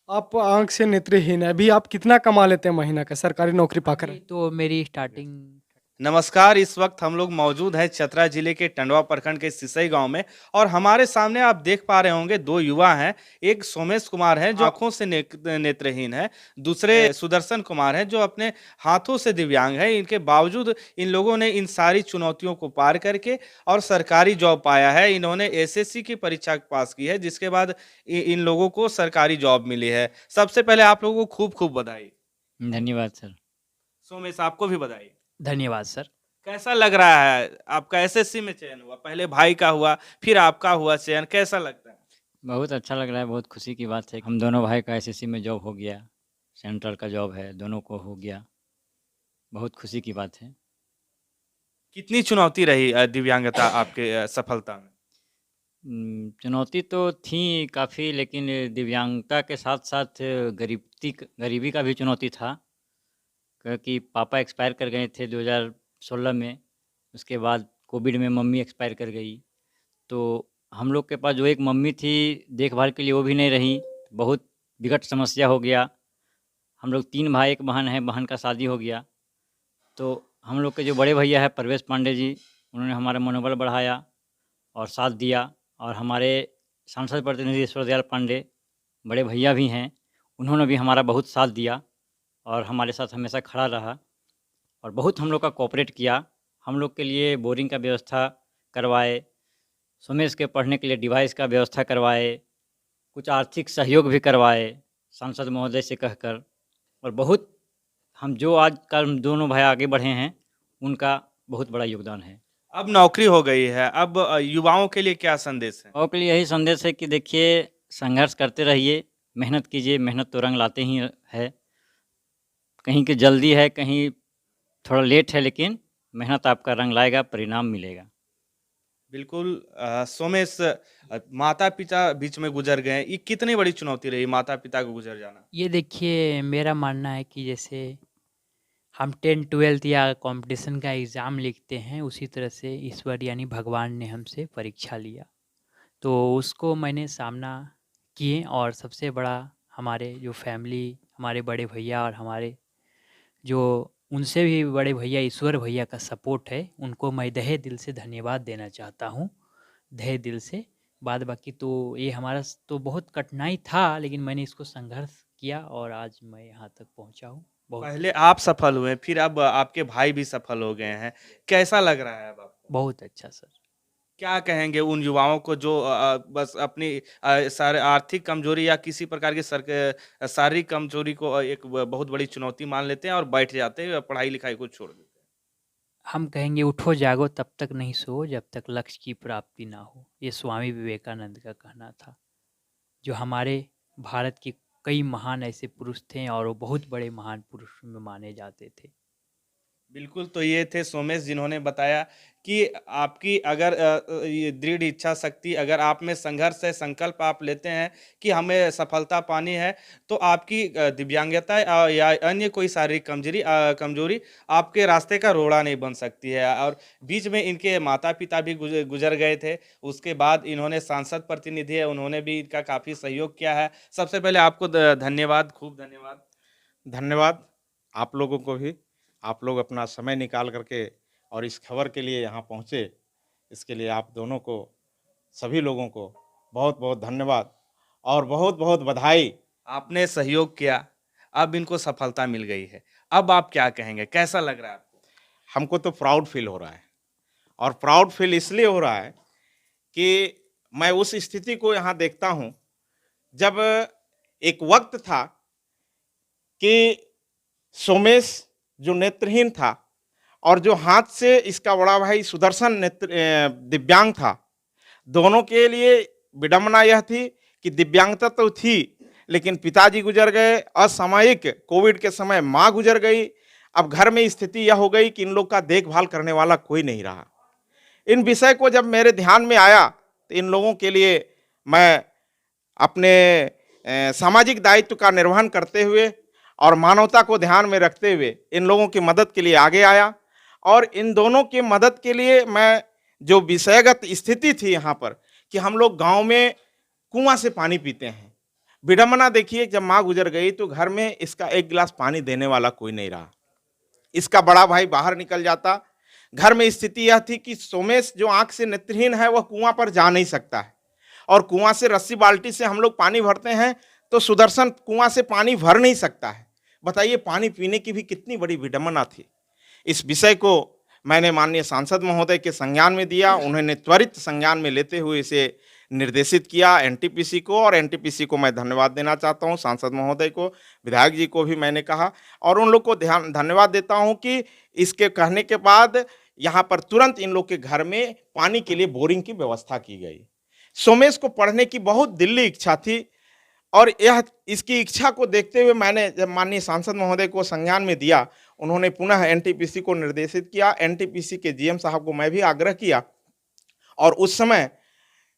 आप आँख से नेत्रहीन है, अभी आप कितना कमा लेते हैं महीना का सरकारी नौकरी पाकर? अभी तो मेरी स्टार्टिंग। नमस्कार, इस वक्त हम लोग मौजूद हैं चतरा जिले के टंडवा प्रखंड के सिसई गांव में और हमारे सामने आप देख पा रहे होंगे दो युवा हैं। एक सोमेश कुमार हैं जो आंखों से नेत्रहीन है, दूसरे सुदर्शन कुमार हैं जो अपने हाथों से दिव्यांग हैं। इनके बावजूद इन लोगों ने इन सारी चुनौतियों को पार करके और सरकारी जॉब पाया है। इन्होंने एसएससी की परीक्षा पास की है जिसके बाद इन लोगों को सरकारी जॉब मिली है। सबसे पहले आप लोगों को खूब खूब बधाई। धन्यवाद सर। सोमेश, आपको भी बधाई। धन्यवाद सर। कैसा लग रहा है? आपका एसएससी में चयन हुआ, पहले भाई का हुआ, फिर आपका हुआ चयन, कैसा लगता है? बहुत अच्छा लग रहा है, बहुत खुशी की बात है। हम दोनों भाई का एसएससी में जॉब हो गया, सेंट्रल का जॉब है, दोनों को हो गया। बहुत खुशी की बात है। कितनी चुनौती रही दिव्यांगता आपके सफलता में? चुनौती तो थी काफ़ी, लेकिन दिव्यांगता के साथ-साथ गरीबी का भी चुनौती था, क्योंकि पापा एक्सपायर कर गए थे 2016 में। उसके बाद कोविड में मम्मी एक्सपायर कर गई। तो हम लोग के पास जो एक मम्मी थी देखभाल के लिए, वो भी नहीं रही। बहुत विकट समस्या हो गया। हम लोग 3 भाई 1 बहन है, बहन का शादी हो गया। तो हम लोग के जो बड़े भैया हैं परवेश पांडे जी, उन्होंने हमारा मनोबल बढ़ाया और साथ दिया। और हमारे सांसद प्रतिनिधि ईश्वर दयाल पांडे, बड़े भैया भी हैं, उन्होंने भी हमारा बहुत साथ दिया और हमारे साथ हमेशा खड़ा रहा और बहुत हम लोग का कोऑपरेट किया। हम लोग के लिए बोरिंग का व्यवस्था करवाए, सुमेश के पढ़ने के लिए डिवाइस का व्यवस्था करवाए, कुछ आर्थिक सहयोग भी करवाए सांसद महोदय से कहकर। और बहुत हम जो आज कल हम दोनों भाई आगे बढ़े हैं, उनका बहुत बड़ा योगदान है। अब नौकरी हो गई है, अब युवाओं के लिए क्या संदेश है? और के लिए यही संदेश है कि देखिए, संघर्ष करते रहिए, मेहनत कीजिए, मेहनत तो रंग लाते ही है। कहीं की जल्दी है, कहीं थोड़ा लेट है, लेकिन मेहनत आपका रंग लाएगा, परिणाम मिलेगा। बिल्कुल। सोमेश, माता-पिता बीच में गुजर गए, ये कितनी बड़ी चुनौती रही माता-पिता को गुजर जाना? ये देखिए, मेरा मानना है कि जैसे हम 10th-12th या कंपटीशन का एग्ज़ाम लिखते हैं, उसी तरह से ईश्वर यानी भगवान ने हमसे परीक्षा लिया। तो उसको मैंने सामना किए और सबसे बड़ा हमारे जो फैमिली, हमारे बड़े भैया और हमारे जो उनसे भी बड़े भैया ईश्वर भैया का सपोर्ट है, उनको मैं तहे दिल से धन्यवाद देना चाहता हूँ, तहे दिल से। बाद बाकी तो ये हमारा तो बहुत कठिनाई था, लेकिन मैंने इसको संघर्ष किया और आज मैं यहाँ तक पहुँचा हूँ। बहुत पहले आप सफल हुए, फिर अब आपके भाई भी सफल हो गए हैं। कैसा लग रहा है अब आपको? बहुत अच्छा सर। क्या कहेंगे उन युवाओं को जो बस अपनी सारे आर्थिक कमजोरी या किसी प्रकार की शारीरिक कमजोरी को बहुत बड़ी चुनौती मान लेते हैं और बैठ जाते हैं, पढ़ाई लिखाई को छोड़ देते हैं? हम कहेंगे उठो जागो तब तक नहीं सो जब तक लक्ष्य की प्राप्ति ना हो। ये स्वामी विवेकानंद का कहना था। जो हमारे भारत के कई महान ऐसे पुरुष थे और वो बहुत बड़े महान पुरुष में माने जाते थे। बिल्कुल, तो ये थे सोमेश जिन्होंने बताया कि आपकी अगर ये दृढ़ इच्छा शक्ति अगर आप में संघर्ष है, संकल्प आप लेते हैं कि हमें सफलता पानी है, तो आपकी दिव्यांगता या अन्य कोई शारीरिक कमजोरी आपके रास्ते का रोड़ा नहीं बन सकती है। और बीच में इनके माता-पिता भी गुज़र गए थे, उसके बाद इन्होंने सांसद प्रतिनिधि है, उन्होंने भी इनका काफ़ी सहयोग किया है। सबसे पहले आपको धन्यवाद, खूब धन्यवाद। धन्यवाद आप लोगों को भी। आप लोग अपना समय निकाल करके और इस खबर के लिए यहाँ पहुँचे, इसके लिए आप दोनों को, सभी लोगों को बहुत-बहुत धन्यवाद और बहुत-बहुत बधाई। आपने सहयोग किया, अब इनको सफलता मिल गई है। अब आप क्या कहेंगे? कैसा लग रहा है आपको? हमको तो प्राउड फील हो रहा है और प्राउड फील इसलिए हो रहा है कि मैं उस स्थिति को यहाँ देखता हूँ, जब एक वक़्त था कि सोमेश जो नेत्रहीन था और जो हाथ से इसका बड़ा भाई सुदर्शन दिव्यांग था। दोनों के लिए विडंबना यह थी कि दिव्यांगता तो थी, लेकिन पिताजी गुजर गए, असामयिक कोविड के समय माँ गुजर गई। अब घर में स्थिति यह हो गई कि इन लोग का देखभाल करने वाला कोई नहीं रहा। इन विषय को जब मेरे ध्यान में आया तो इन लोगों के लिए मैं अपने सामाजिक दायित्व का निर्वहन करते हुए और मानवता को ध्यान में रखते हुए इन लोगों की मदद के लिए आगे आया। और इन दोनों की मदद के लिए मैं, जो विषयगत स्थिति थी यहाँ पर कि हम लोग गांव में कुआं से पानी पीते हैं, विडंबना देखिए, जब माँ गुजर गई तो घर में इसका एक गिलास पानी देने वाला कोई नहीं रहा। इसका बड़ा भाई बाहर निकल जाता। घर में स्थिति यह थी कि सोमेश जो आंख से नेत्रहीन है वह कुआं पर जा नहीं सकता है, और कुआं से रस्सी बाल्टी से हम लोग पानी भरते हैं तो सुदर्शन कुआं से पानी भर नहीं सकता है। बताइए, पानी पीने की भी कितनी बड़ी विडंबना थी। इस विषय को मैंने माननीय सांसद महोदय के संज्ञान में दिया। उन्होंने त्वरित संज्ञान में लेते हुए इसे निर्देशित किया एनटीपीसी को, और एनटीपीसी को मैं धन्यवाद देना चाहता हूं, सांसद महोदय को, विधायक जी को भी मैंने कहा, और उन लोग को धन्यवाद देता हूं कि इसके कहने के बाद यहाँ पर तुरंत इन लोग के घर में पानी के लिए बोरिंग की व्यवस्था की गई। सोमेश को पढ़ने की बहुत दिल्ली इच्छा थी, और यह इसकी इच्छा को देखते हुए मैंने जब माननीय सांसद महोदय को संज्ञान में दिया, उन्होंने पुनः एनटीपीसी को निर्देशित किया। एनटीपीसी के जीएम साहब को मैं भी आग्रह किया, और उस समय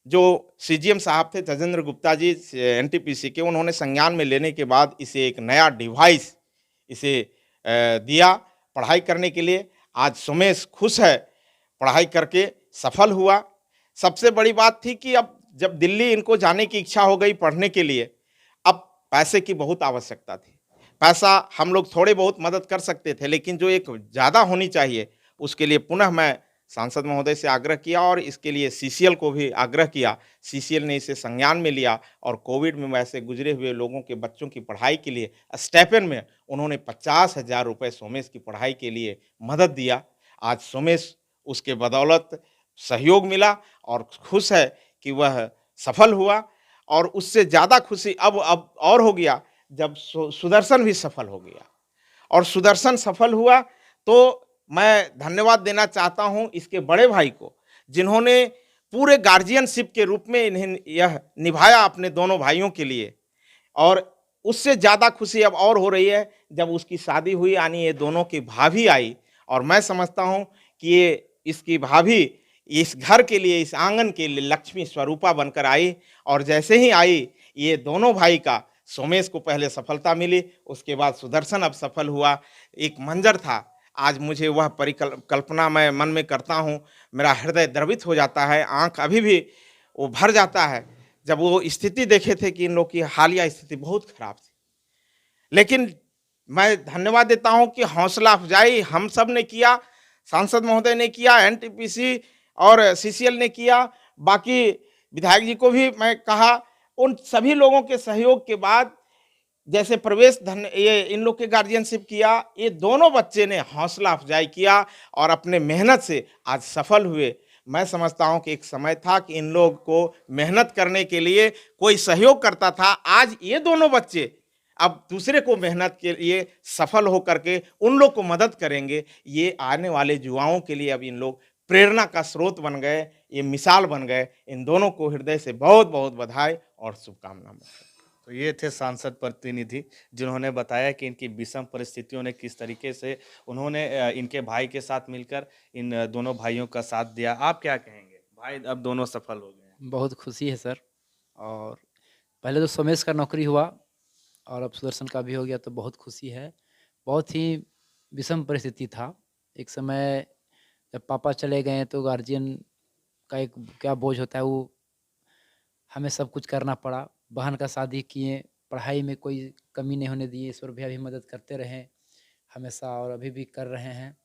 जो सीजीएम साहब थे तजेंद्र गुप्ता जी एनटीपीसी के, उन्होंने संज्ञान में लेने के बाद इसे एक नया डिवाइस इसे दिया पढ़ाई करने के लिए। आज सोमेश खुश है, पढ़ाई करके सफल हुआ। सबसे बड़ी बात थी कि अब जब दिल्ली इनको जाने की इच्छा हो गई पढ़ने के लिए, अब पैसे की बहुत आवश्यकता थी। पैसा हम लोग थोड़े बहुत मदद कर सकते थे, लेकिन जो एक ज़्यादा होनी चाहिए, उसके लिए पुनः मैं सांसद महोदय से आग्रह किया, और इसके लिए सीसीएल को भी आग्रह किया। सीसीएल ने इसे संज्ञान में लिया, और कोविड में वैसे गुजरे हुए लोगों के बच्चों की पढ़ाई के लिए स्टाइपेंड में उन्होंने 50,000 रुपये सोमेश की पढ़ाई के लिए मदद दिया। आज सोमेश उसके बदौलत सहयोग मिला, और खुश है कि वह सफल हुआ। और उससे ज़्यादा खुशी अब और हो गया जब सुदर्शन भी सफल हो गया, और सुदर्शन सफल हुआ तो मैं धन्यवाद देना चाहता हूं इसके बड़े भाई को, जिन्होंने पूरे गार्जियनशिप के रूप में इन्हें यह निभाया अपने दोनों भाइयों के लिए। और उससे ज़्यादा खुशी अब और हो रही है जब उसकी शादी हुई, यानी ये दोनों की भाभी आई, और मैं समझता हूं कि ये इसकी भाभी इस घर के लिए, इस आंगन के लिए लक्ष्मी स्वरूपा बनकर आई। और जैसे ही आई, ये दोनों भाई का, सोमेश को पहले सफलता मिली, उसके बाद सुदर्शन अब सफल हुआ। एक मंजर था, आज मुझे वह परिकल्पना मैं मन में करता हूँ, मेरा हृदय द्रवित हो जाता है, आंख अभी भी वो भर जाता है जब वो स्थिति देखे थे कि इन लोग की हालिया स्थिति बहुत खराब थी। लेकिन मैं धन्यवाद देता हूँ कि हौसला अफजाई हम सब ने किया, सांसद महोदय ने किया, एनटीपीसी और सीसीएल ने किया, बाकी विधायक जी को भी मैं कहा। उन सभी लोगों के सहयोग के बाद जैसे प्रवेश धन ये इन लोग के गार्जियनशिप किया, ये दोनों बच्चे ने हौसला अफजाई किया और अपने मेहनत से आज सफल हुए। मैं समझता हूं कि एक समय था कि इन लोग को मेहनत करने के लिए कोई सहयोग करता था। आज ये दोनों बच्चे अब दूसरे को मेहनत के लिए सफल हो करके उन लोग को मदद करेंगे। ये आने वाले युवाओं के लिए अब इन लोग प्रेरणा का स्रोत बन गए, ये मिसाल बन गए। इन दोनों को हृदय से बहुत बहुत बधाई और शुभकामनाएं। तो ये थे सांसद प्रतिनिधि जिन्होंने बताया कि इनकी विषम परिस्थितियों ने किस तरीके से उन्होंने इनके भाई के साथ मिलकर इन दोनों भाइयों का साथ दिया। आप क्या कहेंगे? भाई अब दोनों सफल हो गए हैं। बहुत खुशी है सर। और पहले तो सोमेश का नौकरी हुआ और अब सुदर्शन का भी हो गया, तो बहुत खुशी है। बहुत ही विषम परिस्थिति था। एक समय जब पापा चले गए तो गार्जियन का एक क्या बोझ होता है, वो हमें सब कुछ करना पड़ा। बहन का शादी किए, पढ़ाई में कोई कमी नहीं होने दी। ईश्वर भैया भी मदद करते रहे हमेशा और अभी भी कर रहे हैं।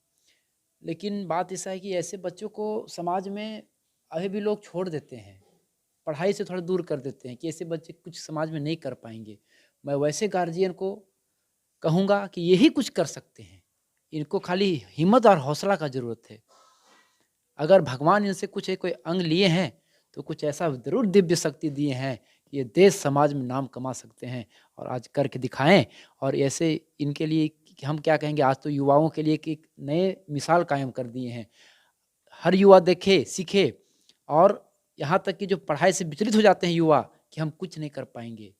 लेकिन बात ऐसा है कि ऐसे बच्चों को समाज में अभी भी लोग छोड़ देते हैं, पढ़ाई से थोड़ा दूर कर देते हैं कि ऐसे बच्चे कुछ समाज में नहीं कर पाएंगे। मैं वैसे गार्जियन को कहूँगा कि यही कुछ कर सकते हैं, इनको खाली हिम्मत और हौसला का ज़रूरत है। अगर भगवान इनसे कुछ कोई अंग लिए हैं तो कुछ ऐसा ज़रूर दिव्य शक्ति दिए हैं कि ये देश समाज में नाम कमा सकते हैं और आज करके दिखाएं। और ऐसे इनके लिए हम क्या कहेंगे, आज तो युवाओं के लिए एक नए मिसाल कायम कर दिए हैं। हर युवा देखे, सीखे, और यहाँ तक कि जो पढ़ाई से विचलित हो जाते हैं युवा कि हम कुछ नहीं कर पाएंगे,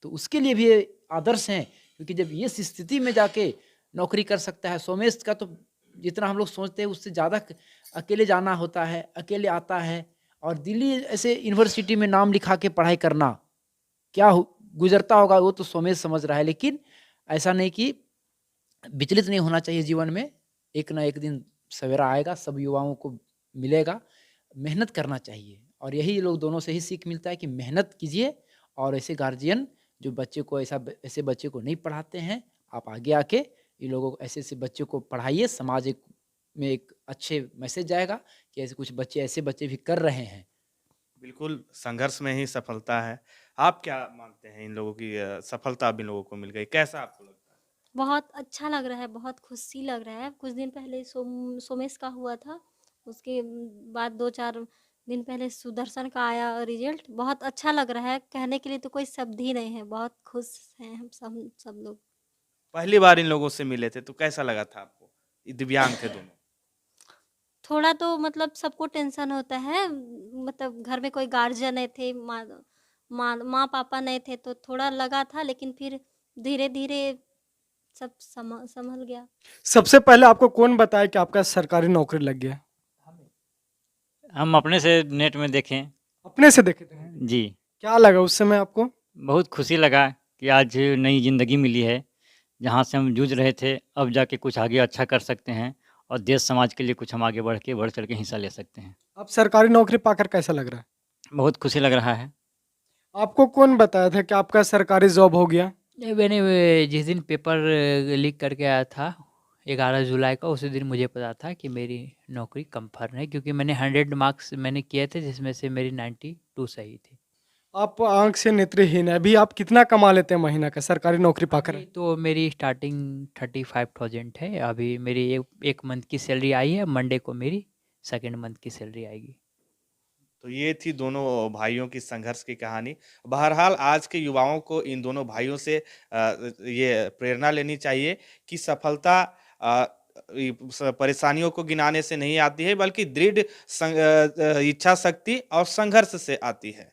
तो उसके लिए भी आदर्श हैं। क्योंकि जब ये स्थिति में जाके नौकरी कर सकता है, सोमेश का तो जितना हम लोग सोचते हैं उससे ज़्यादा अकेले जाना होता है, अकेले आता है। और दिल्ली ऐसे यूनिवर्सिटी में नाम लिखा के पढ़ाई करना क्या गुजरता होगा वो तो सोमेश समझ रहा है। लेकिन ऐसा नहीं कि विचलित नहीं होना चाहिए जीवन में। एक ना एक दिन सवेरा आएगा, सब युवाओं को मिलेगा। मेहनत करना चाहिए और यही लोग दोनों से ही सीख मिलता है कि मेहनत कीजिए और ऐसे गार्जियन जो बच्चे को ऐसे बच्चे को नहीं पढ़ाते हैं, आप आगे आके इन लोगों को ऐसे बच्चों को पढ़ाइए। समाज में एक अच्छे मैसेज जाएगा कि ऐसे कुछ बच्चे ऐसे बच्चे भी कर रहे हैं। बिल्कुल, संघर्ष में ही सफलता है। आप क्या मानते हैं इन लोगों की सफलता अब इन लोगों को मिल गई, कैसा आपको लगता है? बहुत अच्छा लग रहा है, बहुत खुशी लग रहा है। कुछ दिन पहले सोमेश का हुआ था, उसके बाद 2-4 दिन पहले सुदर्शन का आया रिजल्ट। बहुत अच्छा लग रहा है, कहने के लिए तो कोई शब्द ही नहीं है। बहुत खुश हैं हम सब लोग। पहली बार इन लोगों से मिले थे तो कैसा लगा था आपको? ये दिव्यांग थे दोनों। थोड़ा तो मतलब सबको टेंशन होता है, मतलब घर में कोई गार्जियन नहीं थे, माँ पापा नहीं थे, तो थोड़ा लगा था, लेकिन फिर धीरे-धीरे सब संभल गया। सबसे पहले आपको कौन बताया कि आपका सरकारी नौकरी लग गया? हम अपने से नेट में देखें। अपने से देखे थे? जी, क्या लगा उस समय आपको? बहुत खुशी लगा कि आज नई ज़िंदगी मिली है। जहाँ से हम जूझ रहे थे, अब जाके कुछ आगे अच्छा कर सकते हैं और देश समाज के लिए कुछ हम आगे बढ़ चढ़ के हिस्सा ले सकते हैं। अब सरकारी नौकरी पाकर कैसा लग रहा है? बहुत खुशी लग रहा है। आपको कौन बताया था कि आपका सरकारी जॉब हो गया? नहीं, मैंने जिस दिन पेपर लीक करके आया था 11 जुलाई का, उसी दिन मुझे पता था कि मेरी नौकरी कंफर्म है, क्योंकि मैंने 100 मार्क्स मैंने किए थे, जिसमें से मेरी 92 सही थी। आप आँख से नेत्रहीन है, अभी आप कितना कमा लेते हैं महीना का सरकारी नौकरी पाकर? अभी तो मेरी स्टार्टिंग 35,000 है। अभी मेरी एक मंथ की सैलरी आई है, मंडे को मेरी सेकंड मंथ की सैलरी आएगी। तो ये थी दोनों भाइयों की संघर्ष की कहानी। बहरहाल आज के युवाओं को इन दोनों भाइयों से ये प्रेरणा लेनी चाहिए कि सफलता परेशानियों को गिनाने से नहीं आती है, बल्कि दृढ़ इच्छा शक्ति और संघर्ष से आती है।